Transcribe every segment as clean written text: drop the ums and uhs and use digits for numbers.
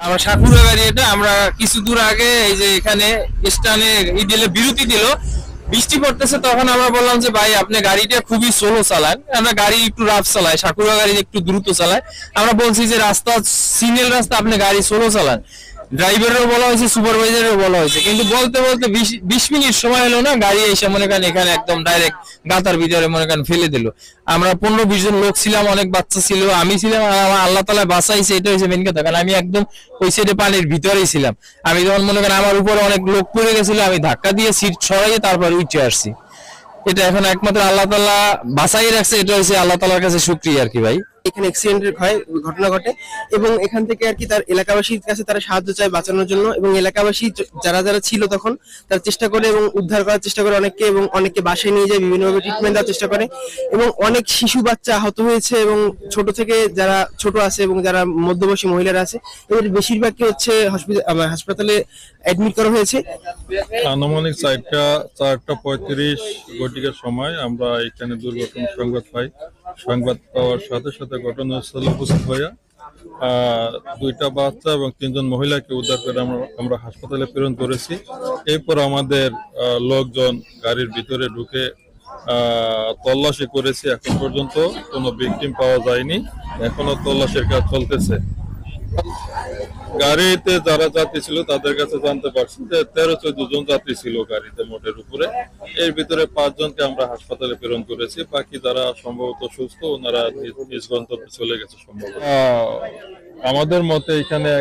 আমরা সাকুরা গাড়ি, এটা আমরা কিছু দূর আগে এই যে এখানে স্টানে দিলে বিরতি দিল, বৃষ্টি পড়তেছে, তখন আমরা বললাম যে ভাই আপনি গাড়িটা খুবই স্লো চালান, আমরা গাড়ি একটু রাফ চালাই, সাকুরা গাড়ি একটু দ্রুত চালায়। আমরা বলছি যে রাস্তা সিগন্যাল রাস্তা, আপনি গাড়ি স্লো চালান। ড্রাইভারেরও বলা হয়েছে, সুপারভাইজারেরও বলা হয়েছে, কিন্তু বলতে বলতে 20 মিনিট সময় হলো না, গাড়ি এসে মনে করেন এখানে একদম ডাইরেক্ট গাতার ভিতরে মনে করেন ফেলে দিল। আমরা 15-20 জন লোক ছিলাম, অনেক বাচ্চা ছিল, আমি ছিলাম, আর আমার আল্লাহ তাআলা বাঁচাইছে, এটা হচ্ছে মেন কথা। কারণ আমি একদম ওই সাইডে পানির ভিতরেই ছিলাম। আমি যখন মনে করেন আমার উপরে অনেক লোক পড়ে গেছিল, আমি ধাক্কা দিয়ে সিট সরাইয়ে তারপর উঠে আসছি। এটা এখন একমাত্র আল্লাহ তাআলা বাঁচাই রাখছে, এটা হচ্ছে আল্লাহ তাআলার কাছে শুকরিয়া আর কি ভাই। এখানে অ্যাক্সিডেন্টের ঘটনা ঘটে এবং এখান থেকে আর কি তার এলাকাবাসীর কাছে তারা সাহায্য চায় বাঁচানোর জন্য, এবং এলাকাবাসী যারা যারা ছিল তখন তারা চেষ্টা করে এবং উদ্ধার করার চেষ্টা করে অনেককে, এবং অনেককে বাসায় নিয়ে যায়, বিভিন্নভাবে ট্রিটমেন্ট দেওয়ার চেষ্টা করে, এবং অনেক শিশু বাচ্চা আহত হয়েছে, এবং ছোট থেকে যারা ছোট আছে এবং যারা মধ্যবয়সী মহিলারা আছে, এদের বেশিরভাগকে হচ্ছে হাসপাতালে অ্যাডমিট করা হয়েছে। আনুমানিক 4:35 ঘটিকার সময় আমরা এখানে দুর্ঘটনার সংবাদ পাই। সংবাদ পাওয়ার সাথে সাথে ঘটনাস্থলে উপস্থিত হইয়া দুইটা বাচ্চা এবং 3 জন মহিলাকে উদ্ধার করে আমরা হাসপাতালে প্রেরণ করেছি। এরপর আমাদের লোকজন গাড়ির ভিতরে ঢুকে তল্লাশি করেছি। এখন পর্যন্ত কোনো ভিকটিম পাওয়া যায়নি, এখনো তল্লাশির কাজ চলতেছে। গাড়িতে যারা যাত্রী ছিল তাদের কাছে জানতে পারছি যে 13-14 জন যাত্রী ছিল গাড়িতে মোটের উপরে। এর ভিতরে 5 জনকে আমরা হাসপাতালে প্রেরণ করেছি, বাকি যারা সম্ভবত সুস্থ ওনারা নিজ গন্তব্যে চলে গেছে সম্ভবত। আমাদের মতে এখানে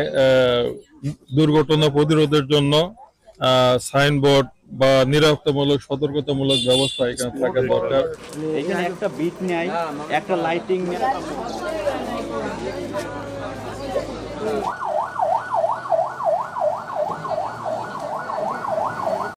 দুর্ঘটনা প্রতিরোধের জন্য সাইনবোর্ড বা নিরাপত্তামূলক সতর্কতামূলক ব্যবস্থা এখানে থাকা দরকার। এখানে একটা বিট নেয়, একটা লাইটিং নেয়।